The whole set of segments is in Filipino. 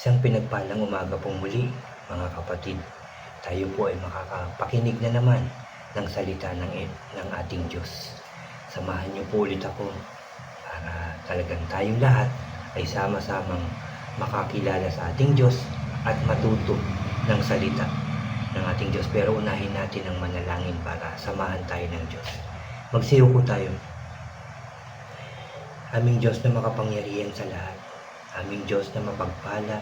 Isang pinagpalang umaga pong muli, mga kapatid. Tayo po ay makakapakinig na naman ng salita ng ating Diyos. Samahan niyo po ulit ako para talagang tayong lahat ay sama-samang makakilala sa ating Diyos at matuto ng salita ng ating Diyos. Pero unahin natin ang manalangin para samahan tayo ng Diyos. Magsiyo po tayo. Aming Diyos na makapangyarihan sa lahat, aming Diyos na mapagpala,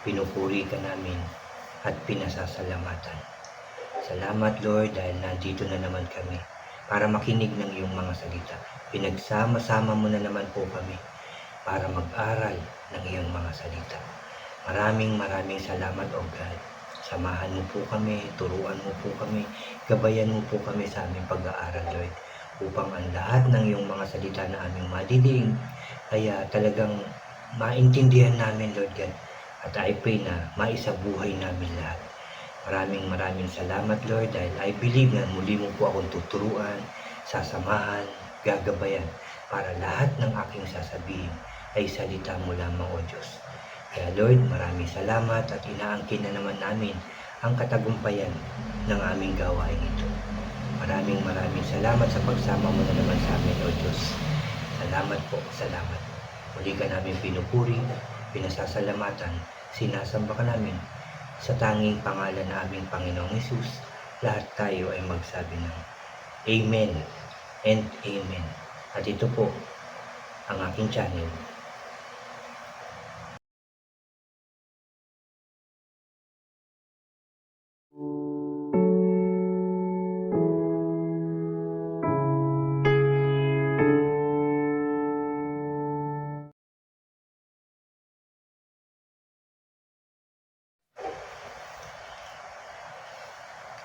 pinupuri ka namin at pinasasalamatan. Salamat Lord dahil nandito na naman kami para makinig ng iyong mga salita. Pinagsama-sama mo na naman po kami para mag-aral ng iyong mga salita. Maraming salamat O God. Samahan mo po kami, turuan mo po kami, gabayan mo po kami sa aming pag-aaral Lord, upang ang lahat ng iyong mga salita na aming madidinig ay talagang maintindihan namin Lord God. At I pray na maisabuhay namin lahat. Maraming salamat Lord dahil I believe na muli mo po akong tuturuan, sasamahan, gagabayan para lahat ng aking sasabihin ay salita mo lamang O Diyos. Kaya Lord, maraming salamat at inaangkin na naman namin ang katagumpayan ng aming gawain ito. Maraming salamat sa pagsama mo na naman sa amin O Diyos. Salamat po, salamat. Muli ka namin pinupuri, pinasasalamatan, sinasamba ka namin sa tanging pangalan na aming Panginoong Hesus. Lahat tayo ay magsabi ng Amen and Amen. At ito po ang aking channel.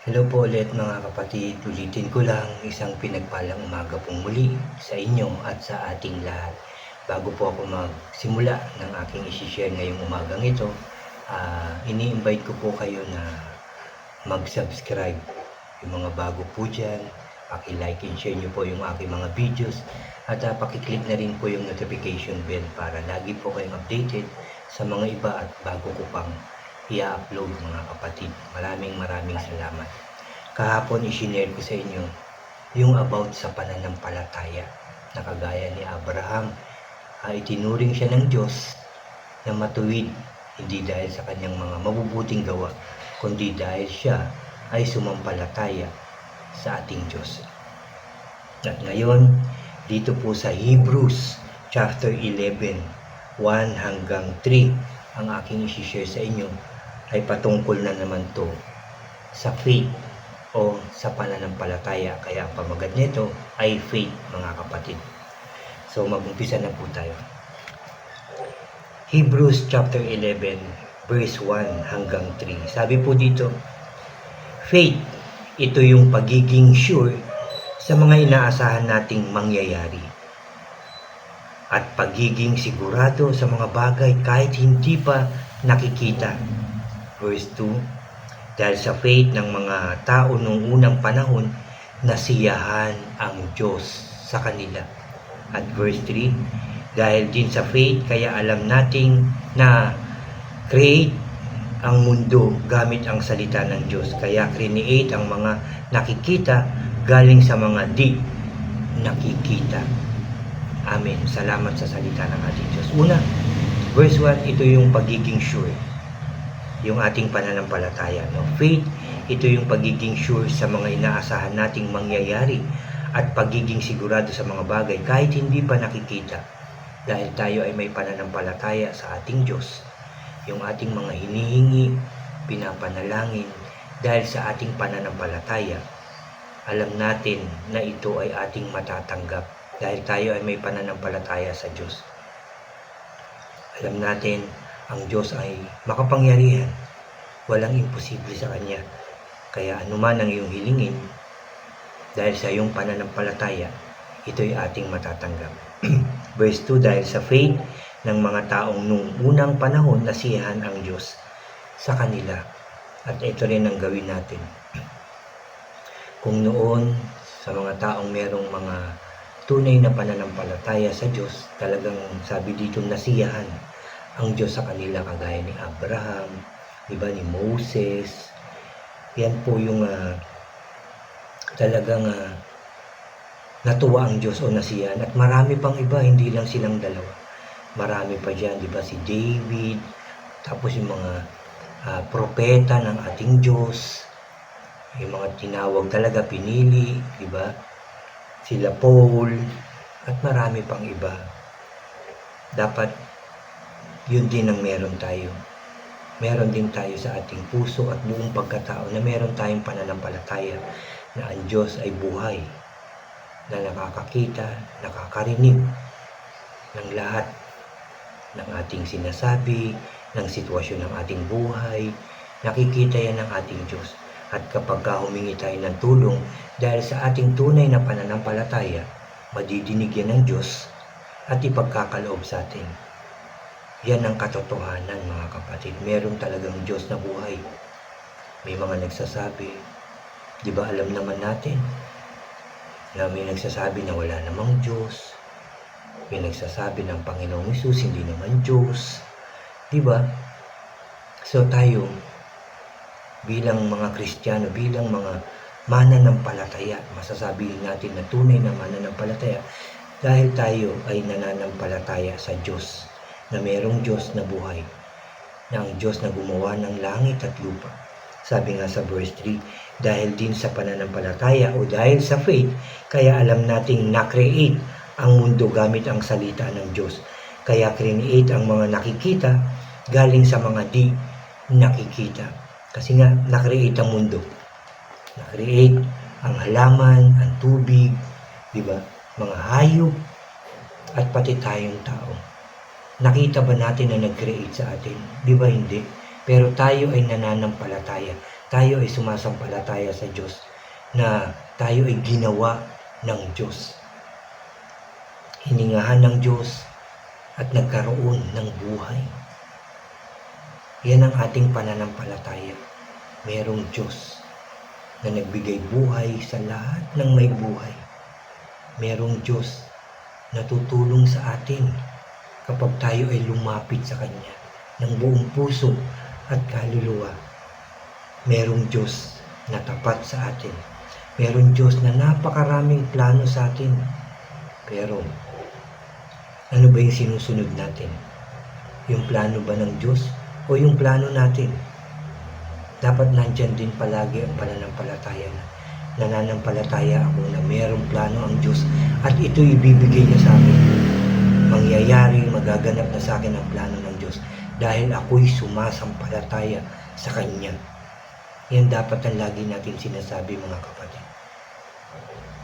Hello po ulit mga kapatid, ulitin ko lang isang pinagpalang umaga pong muli sa inyo at sa ating lahat. Bago po ako magsimula ng aking isi-share ngayong umagang ito, ini-invite ko po kayo na mag-subscribe. Yung mga bago po dyan, paki-like and share nyo po yung aking mga videos at paki-click na rin po yung notification bell para lagi po kayong updated sa mga iba at bago ko pang i-upload mga kapatid. Maraming salamat. Kahapon i-share ko sa inyo yung about sa pananampalataya na kagaya ni Abraham, itinuring siya ng Diyos na matuwid, hindi dahil sa kanyang mga mabubuting gawa, kundi dahil siya ay sumampalataya sa ating Diyos. At ngayon, dito po sa Hebrews chapter 11, 1 hanggang 3, ang aking i-share sa inyo ay patungkol na naman to sa faith o sa pananampalataya. Kaya ang pamagat nito ay faith mga kapatid. So mag-umpisa na po tayo. Hebrews chapter 11 verse 1 hanggang 3. Sabi po dito, faith, ito yung pagiging sure sa mga inaasahan nating mangyayari at pagiging sigurado sa mga bagay kahit hindi pa nakikita. Verse 2, dahil sa faith ng mga tao noong unang panahon, nasiyahan ang Diyos sa kanila. At verse 3, dahil din sa faith, kaya alam nating na create ang mundo gamit ang salita ng Diyos. Kaya create ang mga nakikita galing sa mga di nakikita. Amen. Salamat sa salita ng ating Diyos. Una, verse 1, ito yung pagiging sure. Yung ating pananampalataya. No? Faith, ito yung pagiging sure sa mga inaasahan nating mangyayari at pagiging sigurado sa mga bagay kahit hindi pa nakikita. Dahil tayo ay may pananampalataya sa ating Diyos. Yung ating mga hinihingi, pinapanalangin, dahil sa ating pananampalataya, alam natin na ito ay ating matatanggap dahil tayo ay may pananampalataya sa Diyos. Alam natin, ang Diyos ay makapangyarihan. Walang imposible sa Kanya. Kaya anuman ang iyong hilingin, dahil sa iyong pananampalataya, ito'y ating matatanggap. Verse 2, dahil sa faith ng mga taong nung unang panahon, nasiyahan ang Diyos sa kanila. At ito rin ang gawin natin. Kung noon, sa mga taong merong mga tunay na pananampalataya sa Diyos, talagang sabi dito nasiyahan ang Diyos sa kanila kagaya ni Abraham, diba, ni Moses. Yan po yung talagang natuwa ang Diyos o nasiyahan. At marami pang iba, hindi lang silang dalawa. Marami pa dyan, di ba, si David, tapos yung mga propeta ng ating Diyos, yung mga tinawag talaga, pinili, di ba, sila Paul, at marami pang iba. Dapat yun din ang meron tayo. Meron din tayo sa ating puso at buong pagkatao na meron tayong pananampalataya na ang Diyos ay buhay, na nakakakita, nakakarinig ng lahat ng ating sinasabi, ng sitwasyon ng ating buhay. Nakikita yan ng ating Diyos. At kapag humingi tayo ng tulong dahil sa ating tunay na pananampalataya, madidinig yan ng Diyos at ipagkakaloob sa atin. Yan ang katotohanan, mga kapatid. Meron talagang Diyos na buhay. May mga nagsasabi, di ba alam naman natin, na may nagsasabi na wala namang Diyos. May nagsasabi ng Panginoong Hesus, hindi naman Diyos. Di ba? So tayo, bilang mga Kristiyano, bilang mga mananampalataya, masasabi natin na tunay na mananampalataya dahil tayo ay nananampalataya sa Diyos, na mayroong Diyos na buhay, na ang Diyos na gumawa ng langit at lupa. Sabi nga sa verse 3, dahil din sa pananampalataya o dahil sa faith, kaya alam nating na-create ang mundo gamit ang salita ng Diyos. Kaya create ang mga nakikita galing sa mga di nakikita. Kasi nga, na-create ang mundo. Na-create ang halaman, ang tubig, di ba? Mga hayop, at pati tayong tao. Nakita ba natin na nag-create sa atin? Di ba hindi? Pero tayo ay nananampalataya. Tayo ay sumasampalataya sa Diyos na tayo ay ginawa ng Diyos. Hiningahan ng Diyos at nagkaroon ng buhay. Yan ang ating pananampalataya. Merong Diyos na nagbigay buhay sa lahat ng may buhay. Merong Diyos na tutulong sa atin kapag tayo ay lumapit sa Kanya ng buong puso at kaluluwa. Merong Diyos na tapat sa atin. Merong Diyos na napakaraming plano sa atin. Pero, ano ba yung sinusunod natin? Yung plano ba ng Diyos o yung plano natin? Dapat nandyan din palagi ang pananampalataya na nananampalataya ako na mayroong plano ang Diyos at ito ibibigay niya sa akin. Mangyayari, magaganap na sa akin ang plano ng Diyos dahil ako'y sumasampalataya sa Kanya. Yan dapat ang lagi natin sinasabi, mga kapatid.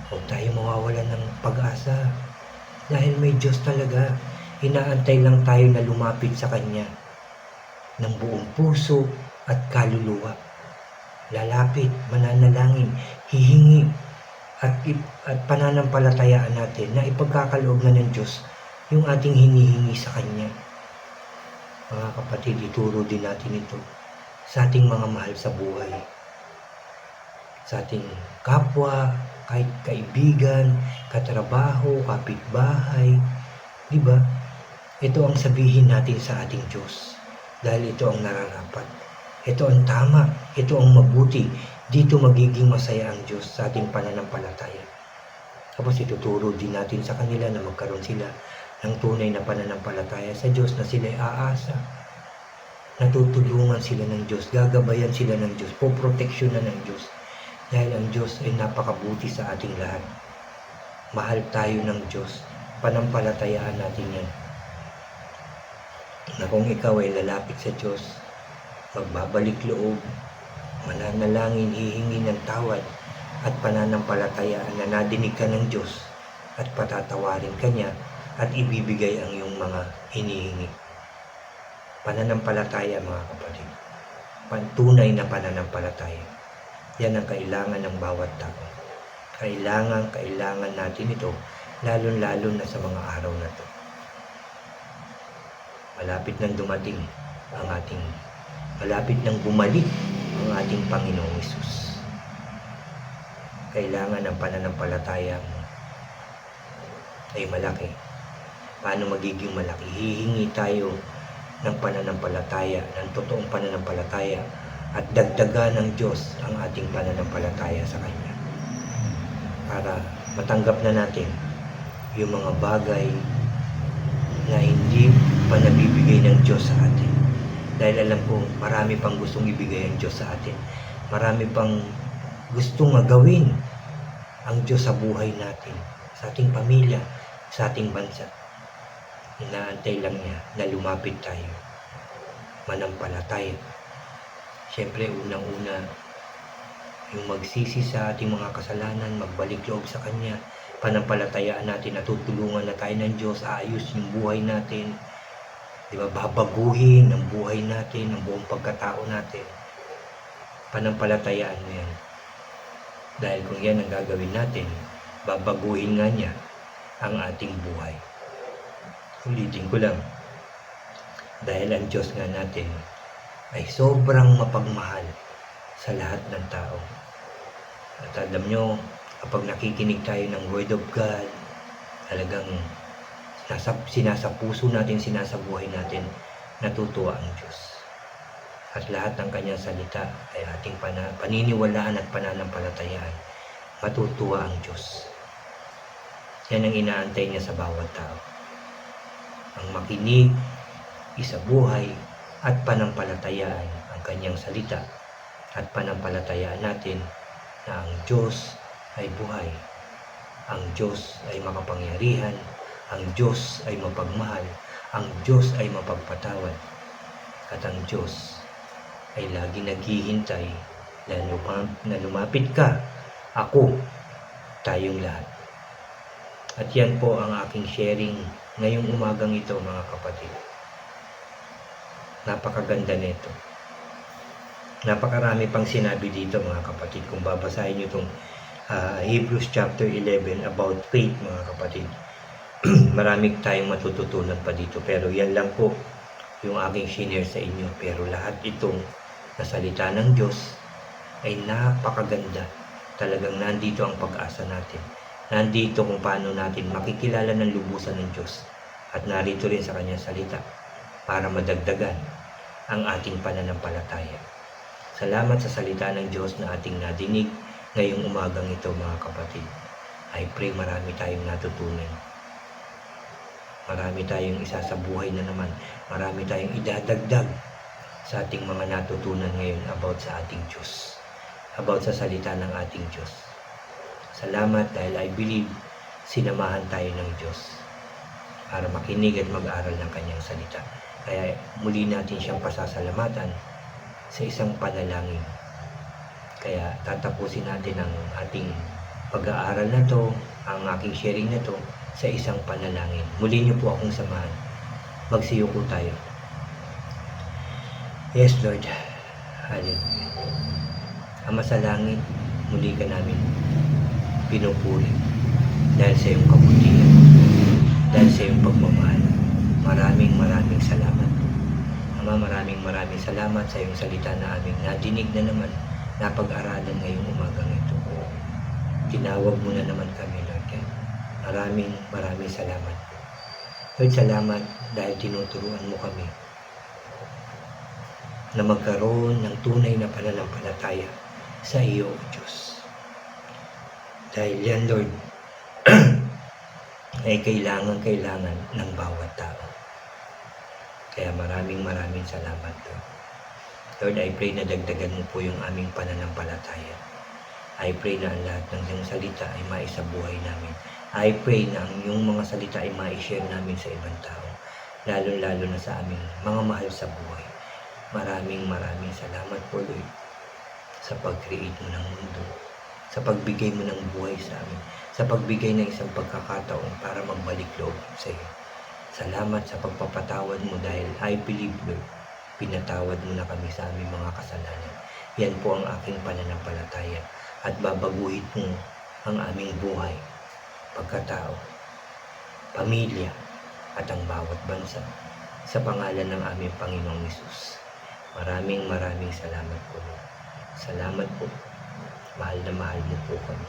Huwag tayo mawawalan ng pag-asa dahil may Diyos talaga. Inaantay lang tayo na lumapit sa Kanya ng buong puso at kaluluwa. Lalapit, mananalangin, hihingi at pananampalatayaan natin na ipagkakaloob na ng Diyos yung ating hinihingi sa Kanya. Mga kapatid, ituro din natin ito sa ating mga mahal sa buhay, sa ating kapwa, kahit kaibigan, katrabaho, kapitbahay, di ba? Ito ang sabihin natin sa ating Diyos dahil ito ang nararapat. Ito ang tama, ito ang mabuti. Dito magiging masaya ang Diyos sa ating pananampalataya. Tapos ituturo din natin sa kanila na magkaroon sila ng tunay na pananampalataya sa Diyos, na sila ay aasa. Natutulungan sila ng Diyos, gagabayan sila ng Diyos, poproteksyonan ng Diyos. Dahil ang Diyos ay napakabuti sa ating lahat. Mahal tayo ng Diyos, panampalatayaan natin yan. Na kung ikaw ay lalapit sa Diyos, magbabalik loob, mananalangin, hihingi ng tawad, at pananampalatayaan na nadinig ka ng Diyos at patatawarin ka niya at ibibigay ang iyong mga hinihingi. Pananampalataya, mga kapatid. Tunay na pananampalataya. Yan ang kailangan ng bawat tao. Kailangan natin ito, lalo-lalo na sa mga araw na ito. Malapit nang dumating malapit nang bumalik ang ating Panginoong Hesus. Kailangan ng pananampalataya mo ay malaki. Paano magiging malaki? Hihingi tayo ng pananampalataya, ng totoong pananampalataya, at dagdagan ng Diyos ang ating pananampalataya sa Kanya para matanggap na natin yung mga bagay na hindi pa nabibigay ng Diyos sa atin. Dahil alam ko, marami pang gustong ibigay ang Diyos sa atin. Marami pang gustong gawin ang Diyos sa buhay natin, sa ating pamilya, sa ating bansa. Inaantay lang niya na lumapit tayo, manampalataya. Siyempre, unang-una, yung magsisi sa ating mga kasalanan, magbalik loob sa Kanya, panampalatayaan natin na tutulungan na tayo ng Diyos, aayos yung buhay natin, di ba? Babaguhin ang buhay natin, ang buong pagkatao natin. Panampalatayaan mo yan. Dahil kung yan ang gagawin natin, babaguhin nga niya ang ating buhay. Ulitin ko lang, dahil ang Diyos nga natin ay sobrang mapagmahal sa lahat ng tao. At alam nyo, kapag nakikinig tayo ng Word of God, talagang sinasa puso natin, sinasabuhay natin, natutuwa ang Diyos. At lahat ng Kanyang salita ay ating paniniwalaan at pananampalatayaan. Matutuwa ang Diyos. Yan ang inaantay niya sa bawat tao. Ang makinig, isabuhay, at panampalatayaan ang Kanyang salita. At panampalatayaan natin na ang Diyos ay buhay. Ang Diyos ay makapangyarihan. Ang Diyos ay mapagmahal. Ang Diyos ay mapagpatawad. At ang Diyos ay lagi naghihintay na lumapit ka, ako, tayong lahat. At yan po ang aking sharing ngayong umagang ito, mga kapatid. Napakaganda nito. Napakarami pang sinabi dito, mga kapatid. Kung babasahin nyo itong Hebrews chapter 11 about faith, mga kapatid, marami tayong matututunan pa dito. Pero yan lang po yung aking share sa inyo. Pero lahat itong na salita ng Diyos ay napakaganda. Talagang nandito ang pag-asa natin. Nandito kung paano natin makikilala ng lubusan ng Diyos. At narito rin sa Kanyang salita para madagdagan ang ating pananampalataya. Salamat sa salita ng Diyos na ating nadinig ngayong umagang ito, mga kapatid. I pray marami tayong natutunan. Marami tayong isasabuhay na naman. Marami tayong idadagdag sa ating mga natutunan ngayon about sa ating Diyos. About sa salita ng ating Diyos. Salamat dahil I believe sinamahan tayo ng Diyos para makinig at mag-aral ng Kanyang salita. Kaya muli natin siyang pasasalamatan sa isang panalangin. Kaya tatapusin natin ang ating pag-aaral na to, ang aking sharing na to, sa isang panalangin. Muli niyo po akong samahan. Magsiyuko tayo. Yes, Lord. Hallelujah. Ama sa langit, muli ka namin pinupuri dahil sa iyong kabutihan, dahil sa iyong pagmamahal. Maraming salamat. Ama, maraming salamat sa iyong salita na aming nadinig na naman, napag-aralan ngayong umagang ito. Tinawag mo na naman kami, Lord. Maraming salamat. Lord, salamat dahil tinuturuan mo kami na magkaroon ng tunay na pananampalataya sa iyo, Diyos. Dahil yan, Lord, ay kailangan ng bawat tao. Kaya maraming salamat, Lord. Lord, I pray na dagdagan mo po yung aming pananampalataya. I pray na ang lahat ng iyong salita ay maisabuhay namin. I pray na ang iyong mga salita ay ma-share namin sa ibang tao, lalo na sa aming mga mahal sa buhay. Maraming salamat po, Lord, sa pag-create mo ng mundo, sa pagbigay mo ng buhay sa amin, sa pagbigay ng isang pagkakataon para magbalik loob sa iyo. Salamat sa pagpapatawad mo dahil I believe, Lord, pinatawad mo na kami sa aming mga kasalanan. Yan po ang aking pananampalataya at babaguhin mo ang aming buhay, pagkatao, pamilya at ang bawat bansa sa pangalan ng aming Panginoong Hesus. Maraming salamat po, Lord. Salamat po. Mahal na mahal mo po kami.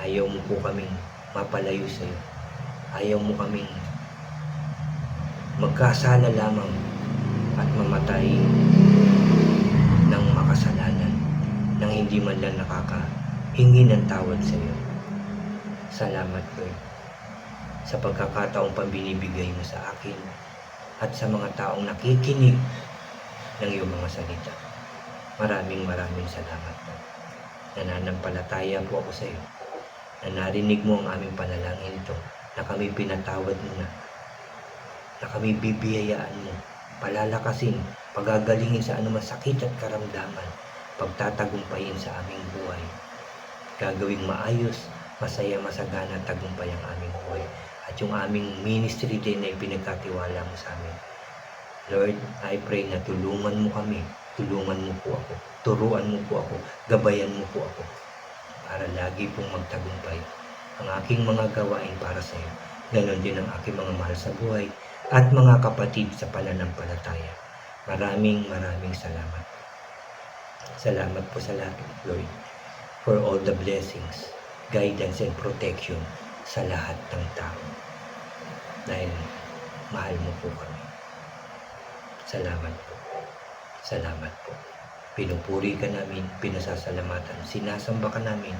Ayaw mo po kaming mapalayo sa iyo. Ayaw mo kaming magkasala lamang hindi man lang nakakahingi ng tawad sa iyo. Salamat, Lord, sa pagkakataong pambinibigay mo sa akin at sa mga taong nakikinig ng iyong mga salita. Maraming salamat, Lord. Nananampalataya po ako sa iyo na narinig mo ang aming panalangin ito, na kami pinatawad mo na kami bibiyayaan mo, palalakasin, pagagalingin sa anumang sakit at karamdaman, pagtatagumpayin sa aming buhay, gagawing maayos, masaya, masagana, tagumpay ang aming buhay, at yung aming ministry din na ipinagkatiwala mo sa amin. Lord, I pray na tulungan mo kami, tulungan mo po ako, turuan mo po ako, gabayan mo po ako, para lagi pong magtagumpay ang aking mga gawain para sa iyo. Ganon din ang aking mga mahal sa buhay at mga kapatid sa pananampalataya. Maraming salamat. Salamat po sa lahat, Lord, for all the blessings, guidance, and protection sa lahat ng tao. Dahil mahal mo po kami. Salamat po. Salamat po. Pinupuri ka namin, pinasasalamatan, sinasamba ka namin.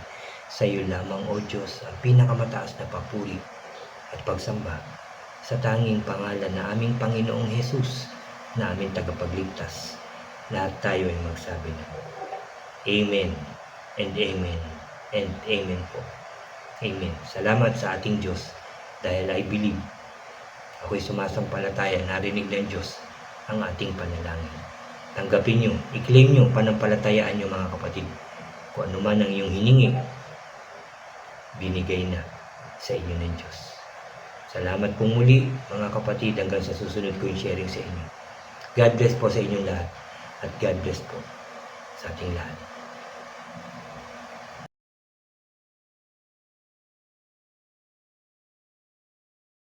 Sa iyo lamang, O Diyos, ang pinakamataas na papuri at pagsamba sa tanging pangalan na aming Panginoong Jesus, na aming tagapagligtas. Lahat tayo ay magsabi na Amen and Amen and Amen po. Amen. Salamat sa ating Diyos dahil I believe, ako'y sumasampalataya, narinig ng Diyos ang ating panalangin. Tanggapin nyo, i-claim nyo, panampalatayaan nyo mga kapatid. Kung ano man ang iyong hiningi, binigay na sa inyo ng Diyos. Salamat po muli mga kapatid, hanggang sa susunod ko yung sharing sa inyo. God bless po sa inyong lahat at God bless po sa ating lahat.